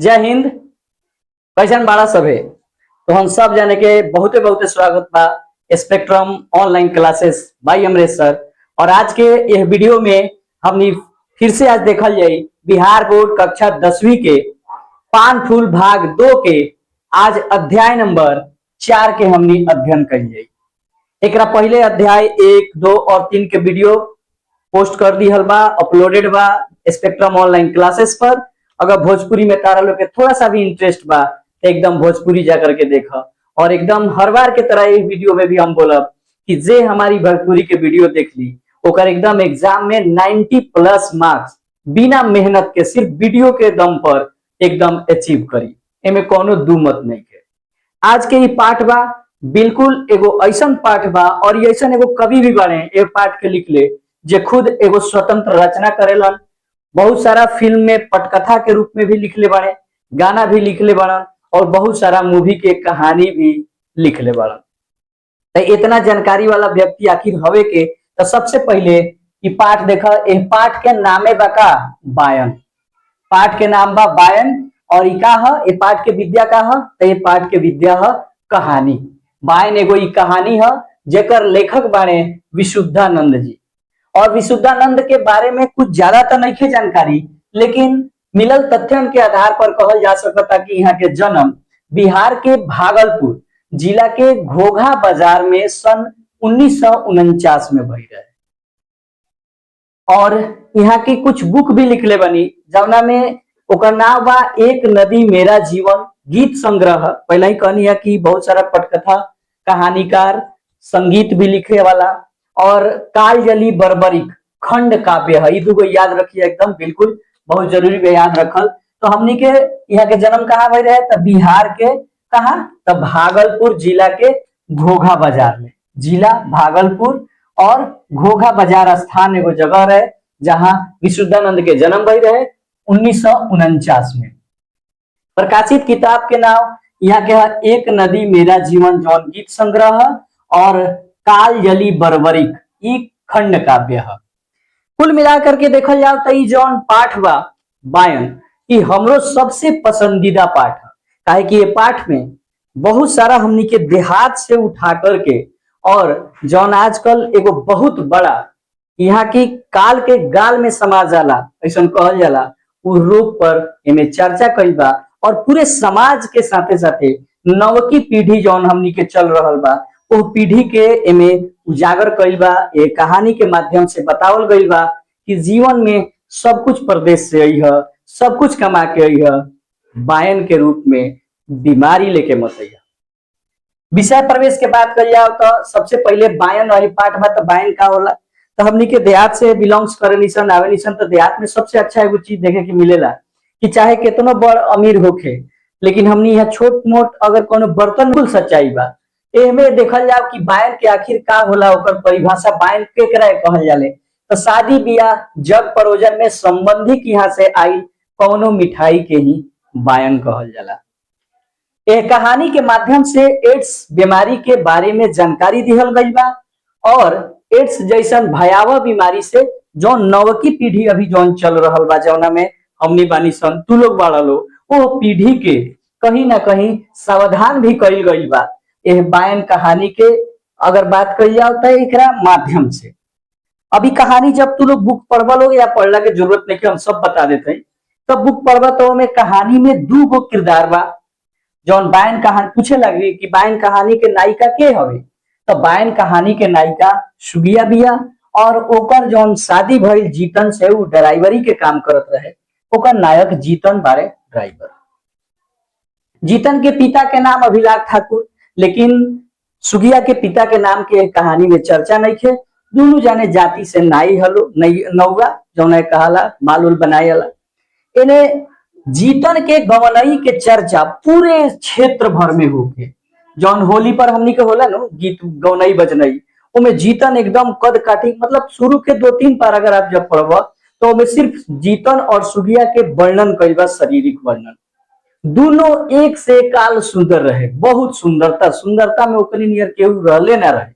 जय हिंद। कैसन बाड़ा सभे। तो हम सब जाने के बहुते बहुते स्वागत बा स्पेक्ट्रम ऑनलाइन क्लासेस बाई अमरेश सर। और आज के यह वीडियो में हमने फिर से आज देखल जाई बिहार बोर्ड कक्षा 10वीं के पान फूल भाग 2 के आज अध्याय नंबर 4 के हमने अध्ययन कल जाई। एकरा पहले अध्याय 1, 2 और 3 के वीडियो पोस्ट कर दी हल बा, अपलोडेड बा स्पेक्ट्रम ऑनलाइन क्लासेस पर। अगर भोजपुरी में तारा लोग के थोड़ा सा भी इंटरेस्ट बा तो एकदम भोजपुरी जा करके देखा। और एकदम हर बार के तरह इस वीडियो में भी हम बोलब कि जे हमारी भोजपुरी के वीडियो देख ली ओकर एकदम एग्जाम में 90+ मार्क्स बिना मेहनत के सिर्फ वीडियो के दम पर एकदम अचीव करी। एमे कोनो दू मत नहीं के। आज के ये पाठ बा बिल्कुल एगो ऐसन पाठ बा और ऐसा एगो कवि भी बने ए पाठ के लिख ले जे खुद एगो स्वतंत्र रचना करेलन। बहुत सारा फिल्म में पटकथा के रूप में भी लिखले बाड़े, गाना भी लिखले बाड़न और बहुत सारा मूवी के कहानी भी लिखले बाड़न। तो इतना जानकारी वाला व्यक्ति आखिर हवे के तो सबसे पहले ये पाठ देखा। ए पाठ के नामे बा का बायन। पाठ के नाम बा बायन और ई का ह ए पाठ के विद्या का ह तो ये पाठ के विद्या ह कहानी। बायन एगो ई कहानी ह जेकर लेखक बाड़े विशुद्धानंद जी। और विशुद्धानंद के बारे में कुछ ज्यादा तो नहीं जानकारी, लेकिन मिलल तथ्यन के आधार पर कहल जा सकता कि यहाँ के जन्म बिहार के भागलपुर जिला के घोघा बाजार में सन 1949 में भई रहे। और यहाँ की कुछ बुक भी लिखले बनी जवना में ओकर नाम बा एक नदी मेरा जीवन गीत संग्रह। पहले ही कहनी है कि बहुत सारा पटकथा, कहानीकार, संगीत भी लिखे वाला और कालजली बर्बरिक खंड काव्य है। दुगो याद रखिए एकदम बिल्कुल बहुत जरूरी है याद रखल। तो हमनी के यहाँ के जन्म कहाँ भई रहे तो बिहार के कहा तो भागलपुर जिला के घोघा बाजार में। जिला भागलपुर और घोघा बाजार स्थान एगो जगह रहे जहां विशुद्धानंद के जन्म भई रहे 1949 में। प्रकाशित किताब के नाम यहाँ के एक नदी मेरा जीवन जौन गीत संग्रह और कालजली बर्बरिक ई खंड काव्य है। कुल मिलाकर के देखल जाओ तो ई जौन पाठ बा बायन ई हमरो सबसे पसंदीदा पाठ है। काहे कि ये पाठ में बहुत सारा हमनी के देहात से उठा करके और जौन आजकल एगो बहुत बड़ा यहाँ की काल के गाल में समा जाला ऐसा कहल जाला उ रूप पर इमे चर्चा कइल बा। और पूरे समाज के साथे साथे नवकी पीढ़ी जौन हमनी के चल रहल बा वो पीढ़ी के एमे उजागर कइल बा। ये कहानी के माध्यम से बतावल गइल बा कि जीवन में सब कुछ परदेश से आई है, सब कुछ कमा के आई है, बायन के रूप में बीमारी लेके मत आई है। विषय प्रवेश के बात कर जाओ तो सबसे पहले बायन वाली पाठ बा। तो बायन का होला तो हमनी के देहात से बिलोंग्स करे निसन आवे निसन। तो देहात में सबसे अच्छा एगो चीज देखे के मिलेला कि चाहे कितना बड़ अमीर होखे लेकिन हमनी यहाँ छोट मोट अगर कोनो बर्तन कुल सच्चाई बा एमे देखल जाओ कि बायन के आखिर का होला। ओकर परिभाषा बायन केकरा कहल जाले तो शादी ब्याह जग परोजन में संबंधी के यहाँ से आई कौनो मिठाई के ही बायन कहल जाला। यह कहानी के माध्यम से एड्स बीमारी के बारे में जानकारी दिहल गई बा और एड्स जैसन भयावह बीमारी से जो नवकी पीढ़ी अभी जौन चल रहल बा जौना में हमनी बानी सन तू लोग बाड़ा लो वो पीढ़ी के कहीं ना कहीं सावधान भी कइल गई बा। यह बायन कहानी के अगर बात करी जाओ तो एकरा माध्यम से अभी कहानी जब तू लोग बुक पढ़वा लोग या पढ़ला के जरूरत नहीं कि हम सब बता देते हैं। तो बुक पढ़वा तो में कहानी में 2 गो किरदार बा जौन बायन कहानी पूछे लगी कि बायन कहानी के नायिका के हवे तो बायन कहानी के नायिका सुगिया बिया और ओकर जौन शादी भइल जीतन से वो ड्राइवरी के काम करत रहे। ओकर नायक जीतन बारे ड्राइवर। जीतन के पिता के नाम अभिलाष ठाकुर, लेकिन सुगिया के पिता के नाम के कहानी में चर्चा नहीं थे। दोनों जाने जाति से नाई हलो नौगा जौन कहाला माल उल बनाए वाला। इन्हें जीतन के गवनई के चर्चा पूरे क्षेत्र भर में होके जौन होली पर हमनी के होला नो गीत गवनई बजनई उमें जीतन एकदम कद काठी मतलब शुरू के 2-3 पैराग्राफ जब पढ़ब तो उमें सिर्फ जीतन और सुगिया के वर्णन कइल बा, शारीरिक वर्णन। दोनों एक से काल सुंदर रहे, बहुत सुंदरता में ओकरी नियर केहू रहले ना रहे।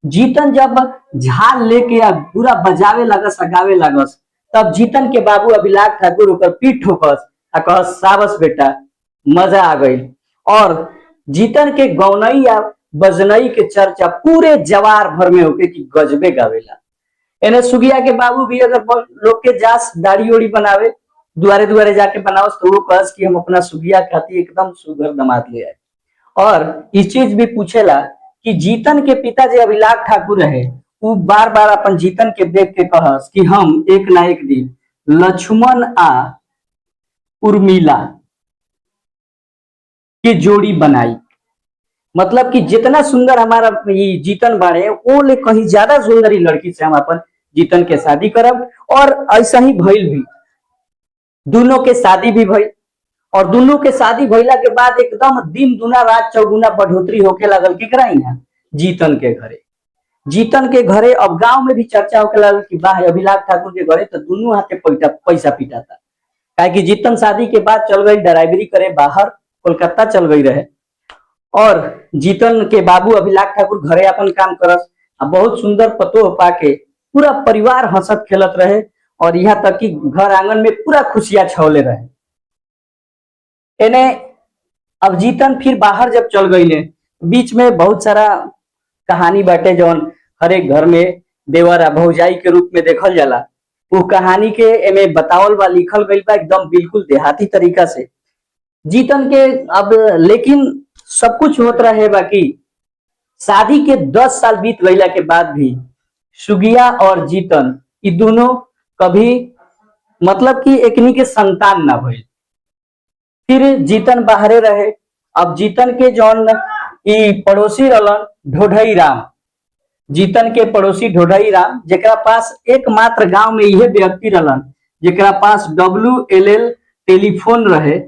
जीतन जब झाल लेके पूरा बजावे लगस गावे लगस तब जीतन के बाबू अभिलाष ठाकुर ओकर पीठ ठोकस आ कह साबस बेटा मजा आ गई। और जीतन के गौनई या बजनई के चर्चा पूरे जवार भर में होके कि गजबे गावेला। एने सुगिया के बाबू भी अगर लोग के जास दाढ़ी ओढ़ी बनावे दुआरे दुआरे जाके बनाओ तो वो कह कि हम अपना सुगिया खाती एकदम सुगर दमाद ले आए। और इस चीज भी पूछेला कि जीतन के पिता जो अभिलाष ठाकुर रहे वो बार बार अपन जीतन के देख के कहस कि हम एक ना एक दिन लक्ष्मण आ उर्मिला की जोड़ी बनाई। मतलब कि जितना सुंदर हमारा ये जीतन बाड़े वो ले कहीं ज्यादा सुंदर ही लड़की से हम अपन जीतन के शादी करब। और ऐसा ही भइल भी, दोनों के शादी भी भइल। और दोनों के शादी भइला के बाद एकदम दिन दुना रात चौगुना बढ़ोतरी होके लगल केकरा यहाँ जीतन के घरे। जीतन के घरे अब गांव में भी चर्चा होके लगल कि वाह अभिलाष ठाकुर के घरे तो दोनों हाथे पैसा पीटा था। काहे कि जीतन शादी के बाद चल गई ड्राइवरी करे बाहर, कोलकाता चल गई रहे। और जीतन के बाबू अभिलाष ठाकुर घरे अपन काम करस। बहुत सुंदर पतो पाके पूरा परिवार हंसत खेलत रहे। और यहाँ तक कि घर आंगन में पूरा खुशियां छौले रहे। इन्हें अब जीतन फिर बाहर जब चल गई ने, बीच में बहुत सारा कहानी बाटे जौन हर एक घर में देवर आ भौजाई के रूप में देखल जाला। वो कहानी के एमे बतावल बा, लिखल गई बा एकदम बिल्कुल देहाती तरीका से। जीतन के अब लेकिन सब कुछ होत रहे बाकी शादी के 10 साल बीत गईला के बाद भी सुगिया और जीतन ये दोनों कभी मतलब कि एकनी के संतान ना भइल। फिर जीतन बाहरे रहे। अब जीतन के जौन पड़ोसी रहलन ढोढई राम, जीतन के पड़ोसी ढोढई राम जेकरा पास एकमात्र गांव में यह व्यक्ति रहलन जेकरा पास WLL टेलीफोन रहे।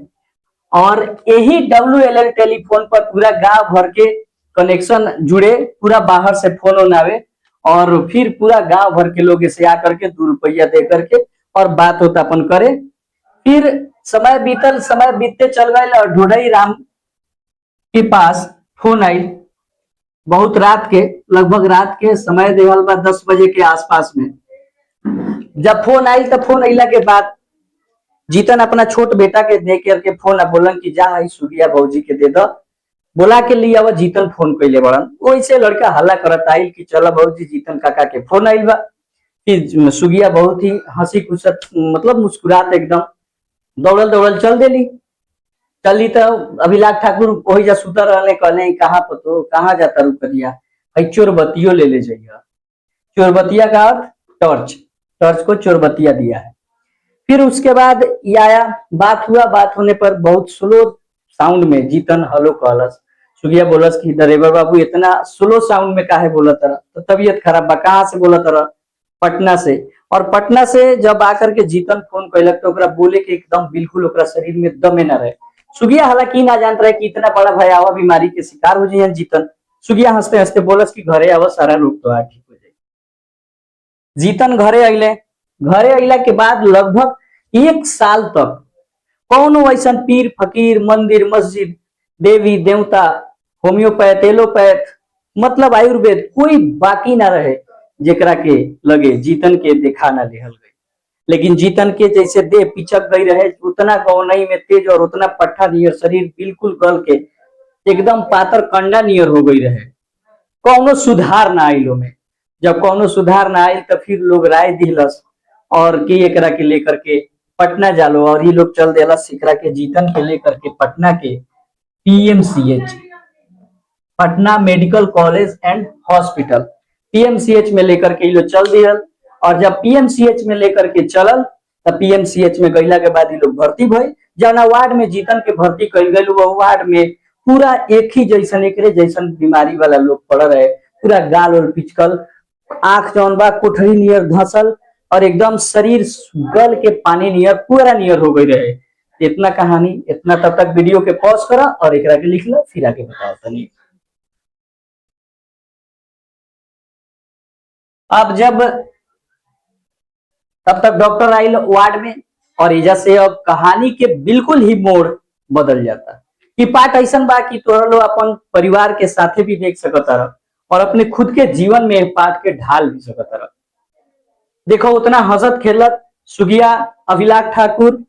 और यही WLL टेलीफोन पर पूरा गांव भर के कनेक्शन जुड़े, पूरा बाहर से फोन आवे और फिर पूरा गांव भर के लोग इसे आकर के 2 रुपया दे करके और बात होता अपन करे। फिर समय बीतल, समय बीतते चल गए और ढोढई राम के पास फोन आई बहुत रात के, लगभग रात के समय देवल बा 10 बजे के आसपास में। जब फोन आई तब फोन अला के बाद जीतन अपना छोट बेटा के दे करके फोन बोलन कि जा आई सुगिया भौजी के दे दो, बोला के लिए अब जीतन फोन कैले बड़न। वैसे लड़का हल्ला करत आई कि चलो भौजी जीतन काका के फोन आई बा। फिर सुगिया बहुत ही हंसी खुशत मतलब मुस्कुरात एकदम दौड़ल दौड़ल चल देली। चली तो अभिलाष ठाकुर वही जा सुतर रहने, कहले कहाँ पतो कहाँ जाता रुक दिया भाई चोरबत्तियों ले जाइए। चोरबत्तिया का अर्थ टॉर्च, टॉर्च को चोरबत्तिया दिया है। फिर उसके बाद ये आया, बात हुआ, बात होने पर बहुत स्लो साउंड में जीतन हेलो कहलस। सुगिया बोलस कि ड्राइवर बाबू इतना स्लो साउंड में काहे बोला तरह, तो तबीयत खराब बा, कहाँ से बोला तरह, पटना से। और पटना से जब आकर के जीतन फोन कैलक तो ओकरा बोले के एकदम बिल्कुल ओकरा शरीर में दमे न रहे। सुगिया हालांकि ना जानता रहे कि इतना बड़ा भयावह बीमारी के शिकार हो जाए जीतन। सुगिया हंसते हंसते बोलस कि घरे आव सारा रोग तो ठीक हो जाए। जीतन घरे अइले, घरे अइला के बाद लगभग 1 साल तक कौनो ऐसा पीर फकीर मंदिर मस्जिद देवी देवता होम्योपैथ एलोपैथ मतलब आयुर्वेद कोई बाकी ना रहे जेकरा के लगे जीतन के देखा ना लेहल गई। लेकिन जीतन के जैसे देह पिचक गई रहे उतना गौनई में तेज और उतना पट्टा नियर शरीर बिल्कुल गल के एकदम पातर कंडा नियर हो गई रहे। कौनो सुधार ना आइलो में। जब कौनो सुधार ना आयल तो फिर लोग राय दिलस और कि एकरा के लेकर के पटना जालो। और ये लोग चल देला एकरा के जीतन के लेकर के पटना के PMCH Patna medical college and hospital PMCH में लेकर के ये लोग चल दिया। और जब PMCH में लेकर के चलल तब PMCH में गईला के बाद ये लोग भर्ती भइल। जौना वार्ड में जीतन के भर्ती कल गई वो वार्ड में पूरा एक ही जैसन एकरे जैसन बीमारी वाला लोग पड़ रहे। पूरा गाल और पिचकल, आंख जौन बा कोठरी नियर धसल और एकदम शरीर गल के पानी नियर पूरा नियर हो गई रहे। इतना कहानी, इतना तब तक वीडियो के पॉज करा और एकरा के लिख लो फिर आके बताओ तनी। अब जब तब तक डॉक्टर आइल वार्ड में और एजा से अब कहानी के बिल्कुल ही मोड़ बदल जाता। कि पार्ट ऐसा बा कि तोरा लोग अपन परिवार के साथे भी देख सकता रह और अपने खुद के जीवन में पार्ट के ढाल भी सकता रह। देखो उतना हंसत खेलत सुगिया अभिलाष ठाकुर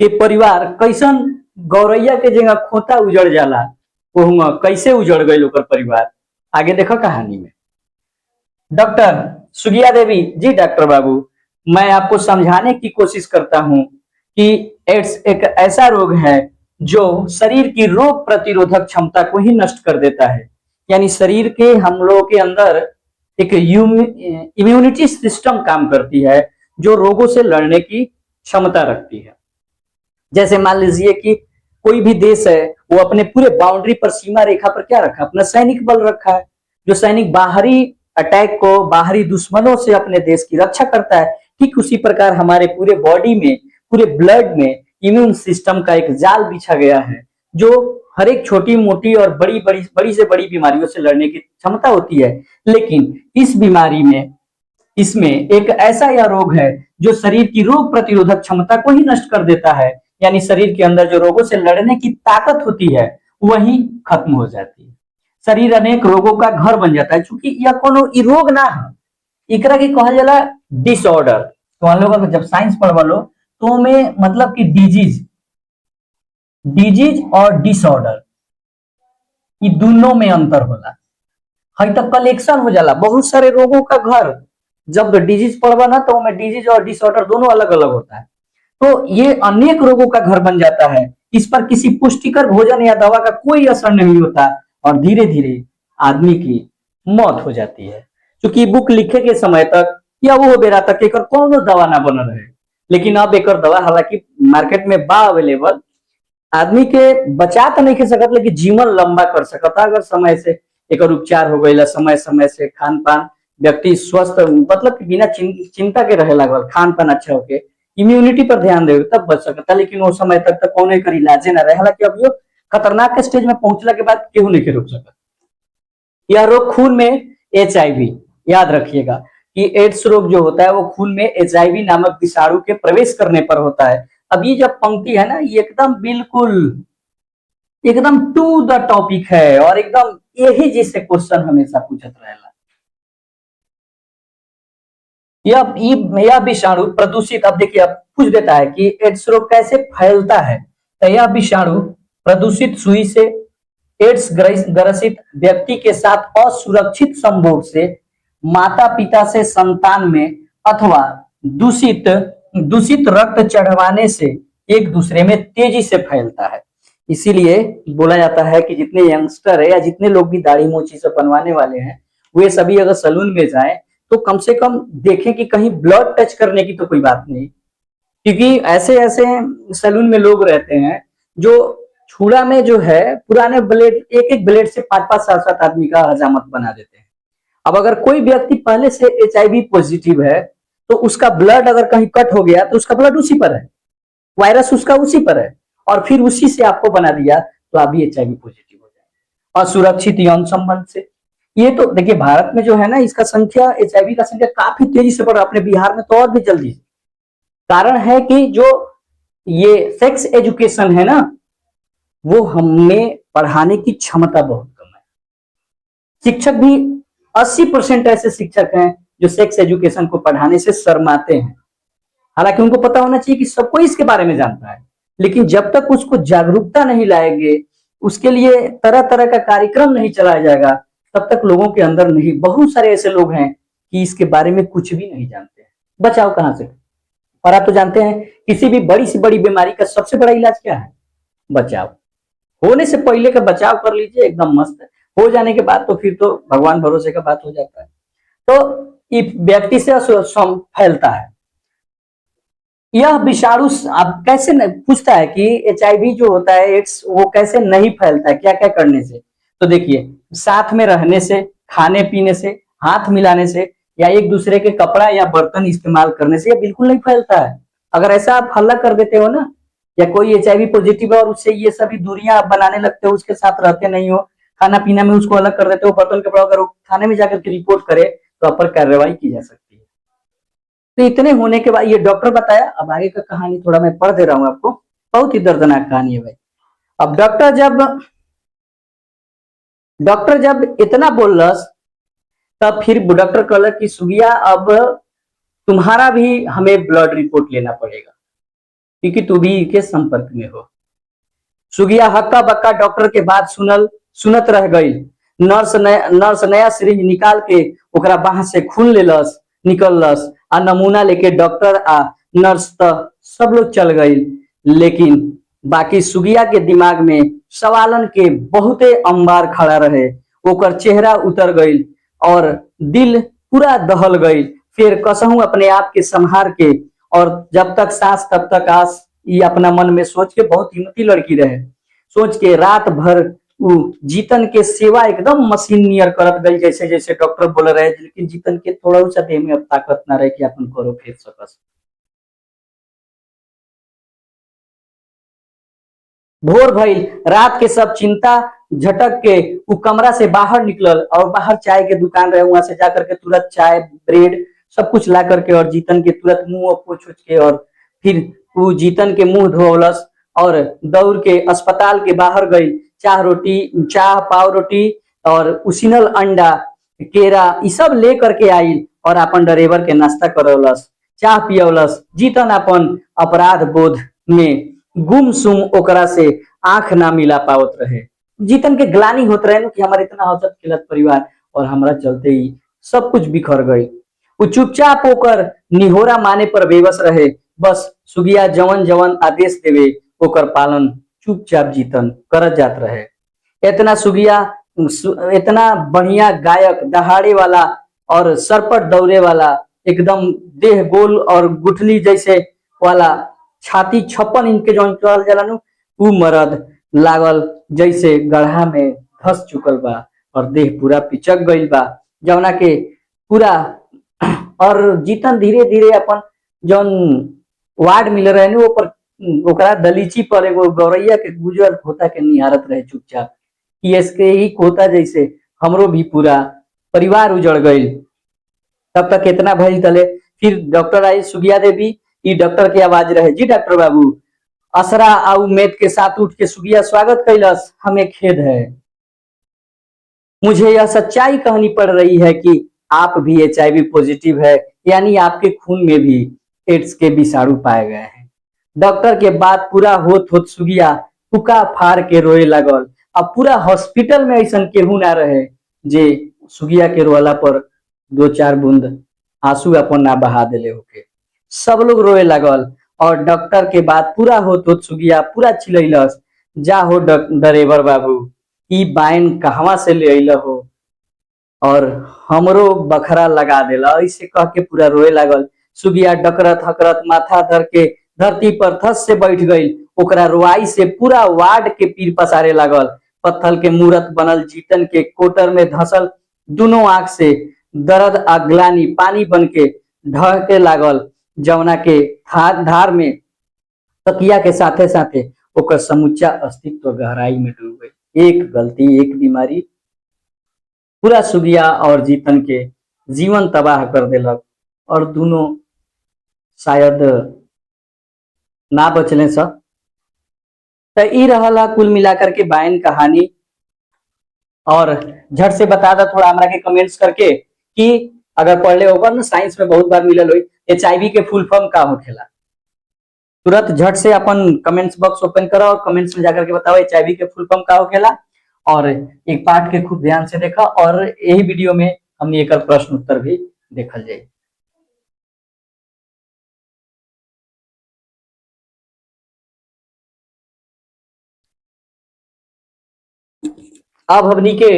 के परिवार कैसन गौरैया के जगह खोता उजड़ जाला, वो कैसे उजड़ गई ओकर परिवार, आगे देखो कहानी में। डॉक्टर सुगिया देवी जी, डॉक्टर बाबू, मैं आपको समझाने की कोशिश करता हूं कि एड्स एक ऐसा रोग है जो शरीर की रोग प्रतिरोधक क्षमता को ही नष्ट कर देता है। यानी शरीर के हम लोगों के अंदर एक इम्यूनिटी सिस्टम काम करती है जो रोगों से लड़ने की क्षमता रखती है। जैसे मान लीजिए कि कोई भी देश है, वो अपने पूरे बाउंड्री पर, सीमा रेखा पर क्या रखा, अपना सैनिक बल रखा है, जो सैनिक बाहरी अटैक को, बाहरी दुश्मनों से अपने देश की रक्षा करता है। ठीक उसी प्रकार हमारे पूरे बॉडी में, पूरे ब्लड में इम्यून सिस्टम का एक जाल बिछा गया है जो हर एक छोटी मोटी और बड़ी से बड़ी बीमारियों से लड़ने की क्षमता होती है। लेकिन इस बीमारी में, इसमें एक ऐसा यह रोग है जो शरीर की रोग प्रतिरोधक क्षमता को ही नष्ट कर देता है। यानी शरीर के अंदर जो रोगों से लड़ने की ताकत होती है वही खत्म हो जाती है। शरीर अनेक रोगों का घर बन जाता है। चूंकि यह कोनो रोग ना है, एकरा के कहल जाला डिसऑर्डर। तो हम लोग जब साइंस पढ़वा लो तो में मतलब कि डिजीज और डिसऑर्डर, ये दोनों में अंतर होला। हई तक कलेक्शन हो जाला बहुत सारे रोगों का घर। जब डिजीज पढ़वा ना तो में डिजीज और डिसऑर्डर दोनों अलग अलग होता है। तो ये अनेक रोगों का घर बन जाता है। इस पर किसी पुष्टिकर भोजन या दवा का कोई असर नहीं होता और धीरे धीरे आदमी की मौत हो जाती है। क्योंकि बुक लिखे के समय तक या वो बेरा तक एक कोनो दवा ना बन रहे, लेकिन अब एक दवा हालांकि मार्केट में बा अवेलेबल, आदमी के बचा तो नहीं कर सकत लेकिन जीवन लंबा कर सकता अगर समय से एक उपचार हो गई, समय समय से खान पान, व्यक्ति स्वस्थ मतलब कि बिना चिंता के रहे लगल, खान पान अच्छा होके इम्यूनिटी पर ध्यान दे तब बच सकता। लेकिन वो समय तक तक कौन कर इलाजे ना रहे। हालांकि अब खतरनाक स्टेज में पहुंचला के बाद केहू नहीं के रोक सकता। यह रोग खून में HIV, याद रखिएगा कि एड्स रोग जो होता है वो खून में HIV नामक विषाणु के प्रवेश करने पर होता है। अब ये जब पंक्ति है ना, ये एकदम बिल्कुल एकदम टू द टॉपिक है और एकदम यही जिससे क्वेश्चन हमेशा पूछत रहेला। यह विषाणु प्रदूषित, अब देखिए अब पूछ देता है कि एड्स रोग कैसे फैलता है। तो यह विषाणु प्रदूषित सुई से एड्स ग्रसित व्यक्ति के साथ असुरक्षित संभोग से, माता पिता से संतान में, अथवा दूषित रक्त चढ़वाने से एक दूसरे में तेजी से फैलता है। इसीलिए बोला जाता है कि जितने यंगस्टर है या जितने लोग भी दाढ़ी मोची से बनवाने वाले हैं, वे सभी अगर सलून में जाएं तो कम से कम देखें कि कहीं ब्लड टच करने की तो कोई बात नहीं। क्योंकि ऐसे ऐसे सलून में लोग रहते हैं जो छुड़ा में जो है पुराने ब्लेड, एक एक ब्लेड से 5-5 7-7 आदमी का हजामत बना देते हैं। अब अगर कोई व्यक्ति पहले से HIV पॉजिटिव है तो उसका ब्लड अगर कहीं कट हो गया तो उसका ब्लड उसी पर है, वायरस उसका उसी पर है, और फिर उसी से आपको बना दिया तो आप भी HIV पॉजिटिव हो जाए। असुरक्षित यौन संबंध से, ये तो देखिए भारत में जो है ना, इसका संख्या, HIV का संख्या काफी तेजी से बढ़ रहा है। अपने बिहार में तो और भी जल्दी। कारण है कि जो ये सेक्स एजुकेशन है ना, वो हमें पढ़ाने की क्षमता बहुत कम है। शिक्षक भी 80% ऐसे शिक्षक हैं जो सेक्स एजुकेशन को पढ़ाने से शर्माते हैं। हालांकि उनको पता होना चाहिए कि सब कोई इसके बारे में जानता है, लेकिन जब तक उसको जागरूकता नहीं लाएंगे, उसके लिए तरह तरह का कार्यक्रम नहीं चलाया जाएगा, तब तक लोगों के अंदर नहीं। बहुत सारे ऐसे लोग हैं कि इसके बारे में कुछ भी नहीं जानते हैं। बचाव कहां से? और आप तो जानते हैं किसी भी बड़ी से बड़ी बीमारी का सबसे बड़ा इलाज क्या है? बचाव। होने से पहले का बचाव कर लीजिए, एकदम मस्त है। हो जाने के बाद तो फिर तो भगवान भरोसे का बात हो जाता है। तो व्यक्ति से फैलता है यह विषाणु। अब कैसे पूछता है कि HIV जो होता है एड्स, वो कैसे नहीं फैलता है, क्या क्या करने से? तो देखिए, साथ में रहने से, खाने पीने से, हाथ मिलाने से, या एक दूसरे के कपड़ा या बर्तन इस्तेमाल करने से, यह बिल्कुल नहीं फैलता है। अगर ऐसा आप हल्ला कर देते हो ना, या कोई HIV पॉजिटिव है और उससे ये सभी दूरियां आप बनाने लगते हो, उसके साथ रहते नहीं हो, खाना पीना में उसको अलग कर देते हो, बर्तन कपड़ा, अगर थाने में जाकर रिपोर्ट करे तो आप पर कार्रवाई की जा सकती है। तो इतने होने के बाद ये डॉक्टर बताया। अब आगे का कहानी थोड़ा मैं पढ़ दे रहा हूँ आपको, बहुत ही दर्दनाक कहानी है भाई। अब डॉक्टर जब इतना बोल रहा, तब फिर डॉक्टर कहला कि सुगिया अब तुम्हारा भी हमें ब्लड रिपोर्ट लेना पड़ेगा। क्योंकि तू भी के संपर्क में हो। सुगिया हक्का बक्का डॉक्टर के बात सुनत रह गई। नर्स नया सिरिंज निकाल के ओकरा बाह से खून लेलस, निकललस आ नमूना लेके डॉक्टर आ नर्स त सब लोग चल गई। लेकिन बाकी सुगिया के दिमाग में सवालन के बहुते अंबार खड़ा रहे। ओकर चेहरा उतर गई और दिल पूरा दहल गई। फिर कसहू अपने आप के संहार के और जब तक सांस तब तक आस, ये अपना मन में सोच के, बहुत हिम्मती लड़की रहे, सोच के रात भर उ जीतन के सेवा एकदम मशीन नियर करत गई, जैसे जैसे डॉक्टर बोल रहे। लेकिन जीतन के थोड़ा सा देह में अब ताकत ना रहे कि अपन करो फेर सकस। भोर भइल, रात के सब चिंता झटक के उ कमरा से बाहर निकलल और बाहर चाय के दुकान रहे, वहां से जाकर के तुरंत चाय ब्रेड सब कुछ ला करके और जीतन के तुरंत मुंह पोछ उछ के और फिर वो जीतन के मुंह धोवलस और दौड़ के अस्पताल के बाहर गई। चाह पाव रोटी और उसिनल अंडा केरा ई सब ले करके आई और अपन ड्राइवर के नाश्ता करौलस, चाह पियौलस। जीतन अपन अपराध बोध में गुमसुम ओकरा से आंख ना मिला पावत रहे। जीतन के ग्लानी होत रहे कि हमारे इतना हसत खिलत परिवार और हमरा चलते ही सब कुछ बिखर गई। वो चुपचाप होकर निहोरा माने पर बेबस रहे। बस सुगिया जवन जवन आदेश देवे ओकर पालन चुपचाप जीतन करत जात रहे। इतना सुगिया इतना बढ़िया गायक, दहाड़े वाला और सरपट दौड़े वाला, एकदम देह गोल और गुठली जैसे वाला, छाती 56 इंच के जौन चल जाला नु, उ मरद लागल जैसे गढ़ा में धस चुकल बा और देह पूरा पिचक गईल बा, जौना के पूरा। और जीतन धीरे धीरे अपन जौन वार्ड मिल रहे नु ऊपर ओकरा दलीची पर एगो गौरैया के गुजर होता के निहारत रहे चुपचाप कि इसके ही होता जैसे हमरो भी पूरा परिवार उजड़ गई। तब तक इतना भइल तले फिर डॉक्टर आई सुगिया देवी। ई डॉक्टर के आवाज रहे, जी डॉक्टर बाबू। असरा आ उम्मीद के साथ उठ के सुगिया स्वागत कैलस। हमें खेद है, मुझे यह सच्चाई कहनी पड़ रही है कि आप भी HIV पॉजिटिव है, यानी आपके खून में भी एड्स के विषाणु पाए गए हैं। डॉक्टर के बात पूरा होत सुगिया फुका फाड़ के रोए लगल। अब पूरा हॉस्पिटल में ऐसा केहू ना रहे जे सुगिया के रोला पर 2-4 बूंद आंसू अपन ना बहा देले होके। सब लोग रोए लगल और डॉक्टर के बात पूरा होत सुगिया पूरा चिल्लैलस, जा हो ड्राइवर बाबू, ई बाइन कहवा से ले अइल हो और हमरो बखरा लगा देला। ऐसे कह के पूरा रोए लागल। सुगिया डकरत हकरत माथा धर के धरती पर धस से बैठ गई। ओकरा रोआई से पूरा वार्ड के पीर पसारे लागल। पत्थर के मूरत बनल जीतन के कोटर में धसल दोनों आंख से दर्द आ ग्लानि पानी बन के ढहके लागल, जौना के धार में तकिया के साथे साथे ओकर समुच्चा अस्तित्व गहराई में डूब गई। एक गलती, एक बीमारी पूरा सुगिया और जीतन के जीवन तबाह कर देलक और दोनों शायद ना बचले सब। तो ई रहला कुल मिलाकर के बायन कहानी। और झट से बता दा थोड़ा हमरा के कमेंट्स करके कि अगर पढ़ले होगा ना, साइंस में बहुत बार मिलल हुई, HIV के फुल फॉर्म का होखेला। तुरंत झट से अपन कमेंट्स बॉक्स ओपन करो और कमेंट्स में जाकर के बताओ HIV के फुल फॉर्म का होखेला। और एक पार्ट के खूब ध्यान से देखा और यही वीडियो में हमने एक प्रश्न उत्तर भी देखल जाए। अब हमनी के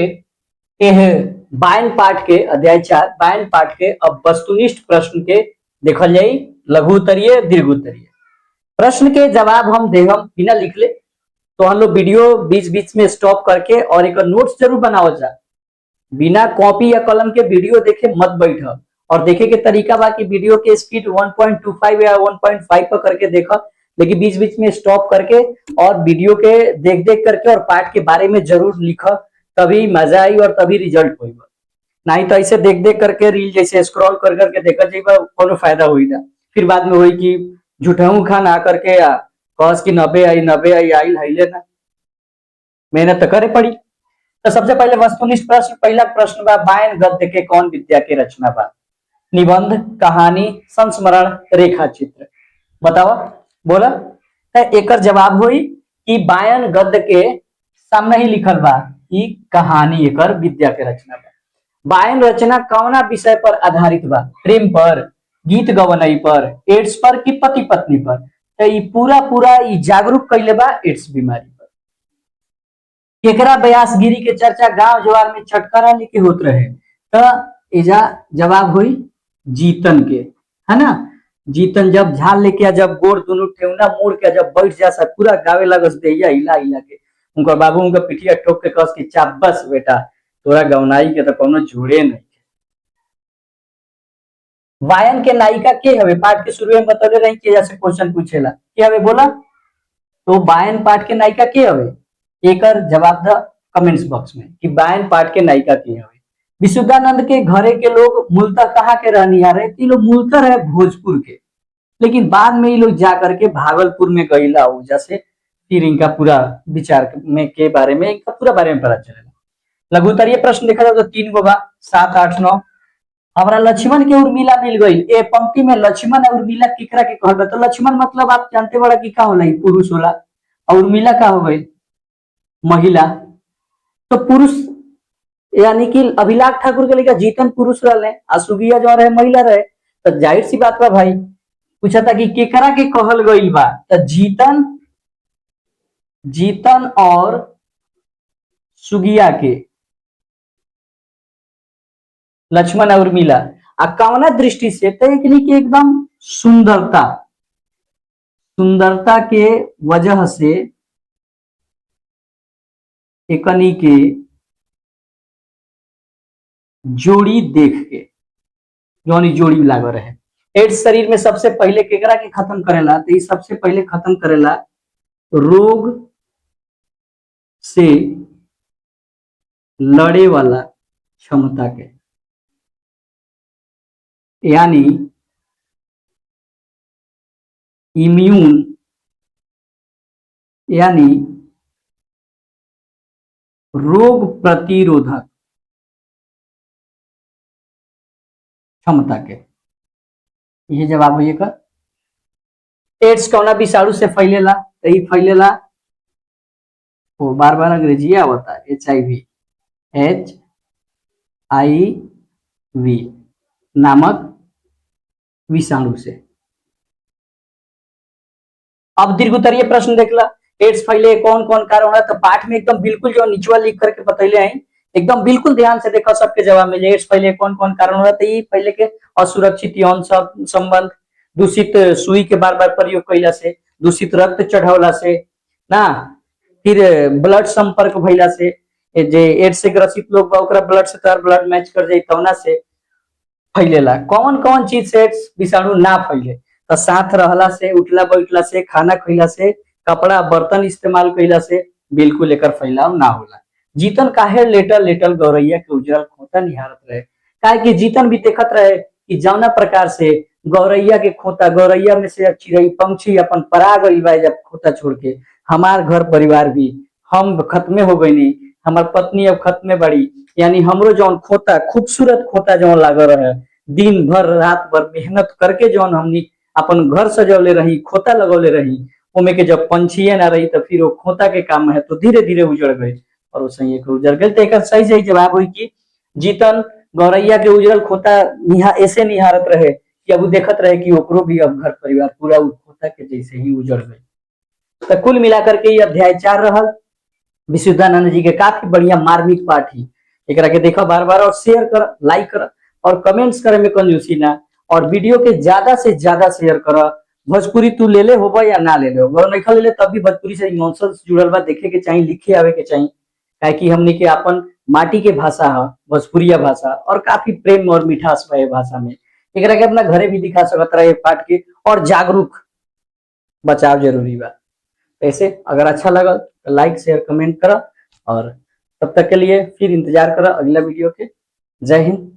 बायन पाठ के अध्याय 4 बायन पाठ के अब वस्तुनिष्ठ प्रश्न के देखल जाई, लघु उत्तरीय दीर्घ उत्तरीय। प्रश्न के जवाब हम देहम बिना लिखले, तो हम लोग वीडियो बीच बीच में स्टॉप करके और एक नोट्स जरूर बनाओ जा। बिना कॉपी या कलम के वीडियो देखे मत बैठ। और देखे के तरीका बा कि वीडियो के स्पीड 1.25 या 1.5 पर करके देखा, लेकिन बीच बीच में स्टॉप करके और वीडियो के देख देख करके और पाठ के बारे में जरूर लिखा, तभी मजा आई और तभी रिजल्ट होगा। नहीं तो ऐसे देख देख करके रील जैसे स्क्रॉल कर करके देखा जाएगा, कोनो फायदा हुई ना। फिर बाद में हुई कि झूठाऊ खान आकर के कस की 90 आई आई हईले ना, मेहनत तो करे पड़ी। तो सबसे पहले वस्तुनिष्ठ प्रश्न, पहला प्रश्न बा, बायन गद्य के कौन विद्या के रचना बा? निबंध, कहानी, संस्मरण, रेखा चित्र। बताओ, बोला। तो एकर जवाब हुई कि बायन गद्य के सामने ही लिखल बा कि कहानी एकर विद्या के रचना बा। बायन रचना कौना विषय पर आधारित बा? प्रेम पर, गीत गवनई पर, एड्स पर कि पति पत्नी पर? तो ई पूरा पूरा ई जागरूक कैले बा एड्स बीमारी पर। केकरा व्यास गिरी के चर्चा गांव जवार में चटकारा लेके होत रहे? तो एजा जवाब हुई जीतन के, है ना। जीतन जब झाल लेके जब गोड़ दोनों ठेवना मोड़ के जब बैठ जा सा पूरा गावे लगस देया हिला हिला के, उनका बाबू उनका पिठिया ठोक के कस के चाप बस बेटा तोरा गवनाई के तो कोनो जोड़े नहीं। वायन के नायिका के हवे? पाठ के शुरू में बतौले रही कि जैसे क्वेश्चन पूछेला के हवे बोला, तो वायन पाठ के नायिका के हवे? एकर जवाब द कमेंट्स बॉक्स में कि वायन पाठ के नायिका के हवे। विशुद्धानंद के घरे के लोग मूलतः कहाँ के रहनिहार है? ये लोग मूलतः रहे भोजपुर के, लेकिन बाद में ये लोग जा करके भागलपुर में गईला वजह से फिर इनका पूरा विचार में के बारे में इनका पूरा बारे में पता चलेगा। लघुत्तरीय प्रश्न देखा जाए तो 3 गो बा, 7, 8, 9। हमारा लक्ष्मण के उर्मिला मिल गई। ए पंक्ति में लक्ष्मण और उर्मिला केकरा के कहल बा? तो लक्ष्मण मतलब आप जानते बड़ा कि का होला, पुरुष होला, और उर्मिला का हो गई? महिला। तो पुरुष यानी कि अभिलाष ठाकुर के लेकर जीतन पुरुष रहे और सुगिया जो रहे महिला रहे, तो जाहिर सी बात बा भाई पूछा था कि केकरा के कहल गई बा? तो जीतन और सुगिया के, लक्ष्मण और उर्मिला। कौना दृष्टि से? तो एकदम सुंदरता के वजह से एकनी के जोड़ी देख के जौनी जोड़ी लागो रहे। एड्स शरीर में सबसे पहले केकरा के खत्म करेला? तो ये सबसे पहले खत्म करेला रोग से लड़े वाला क्षमता के, यानी इम्यून यानी रोग प्रतिरोधक क्षमता के। ये जवाब है का। एड्स कौना विषाणु से फैलेला? तो ये फैलेला, वो बार बार अंग्रेजी आवता, HIV नामक विषाणु से। अब दीर्घोत्तरीय प्रश्न देखला, एड्स फैले कौन कौन कारण है? तो पाठ में एकदम बिल्कुल जो निचवा लिख करके बतैले हैं, एकदम बिल्कुल ध्यान से देखो, सबके जवाब में एड्स फैले कौन कौन कारण हो रहा है। पहले के असुरक्षित यौन संबंध, दूषित सुई के बार बार प्रयोग कैला से, दूषित रक्त चढ़ावला से ना, फिर ब्लड संपर्क भइला से, जे एड्स से ग्रसित लोग बा ओकरा ब्लड से तार ब्लड मैच कर जाई तौना से फैलेला। कौन कौन चीज से एड्स विषाणु ना फैले? तो साथ रहला से, उठला बैठला से, खाना खइला से, कपड़ा बर्तन इस्तेमाल कैला से बिल्कुल एकर फैलाव ना होला। जीतन काहे लेटल लेटल गौरैया के उजरल खोता निहारत रहे? काहे कि जीतन भी देखत रहे कि जौना प्रकार से गौरैया के खोता, गौरैया में से चिड़ई पंछी अपन परा गई बा जब खोता छोड़ के, हमार घर परिवार भी हम खत्मे हो गई नहीं, हमार पत्नी अब खत्मे बड़ी, यानी हमरो जौन खोता खूबसूरत खोता जौन लागल रहे, दिन भर रात भर मेहनत करके जौन हमनी अपन घर सजौले रही, खोता लगौले रही, ओमे के जब पंछिए ना रही तो फिर वो खोता के काम है तो धीरे धीरे उजड़ गए और वो सही उजड़ गए। तो एक सही जवाब हुई कि जीतन गौरैया के उजड़ल खोता ऐसे निहारत रहे कि अब देखत रहे कि ओकरो भी अब घर परिवार पूरा खोता के जैसे ही उजड़ गए। तो कुल मिलाकर के ये अध्याय 4 रहल विशुद्धानंद जी के, काफी बढ़िया मार्मिक पाठ ही। एकरा के देखो बार बार और शेयर कर, लाइक कर और कमेंट्स करे में कंजूसी ना, और वीडियो के ज्यादा से ज्यादा शेयर कर। भोजपुरी तू ले ले होबा या ना ले ले होबा, नहीं ले ले तब भी भोजपुरी से इमोशंस जुड़ल बा, देखे के चाहिए, लिखे आवे के चाहिए, काहे कि हमने के अपन माटी के भाषा है भोजपुरिया भाषा, और काफी प्रेम और मिठास बा भाषा में। एकरा के अपना घरे भी दिखा सकत रहे पाठ के, और जागरूक बचाव जरूरी बा। ऐसे अगर अच्छा लगा तो लाइक शेयर कमेंट करा, और तब तक के लिए फिर इंतजार करा अगला वीडियो के। जय हिंद।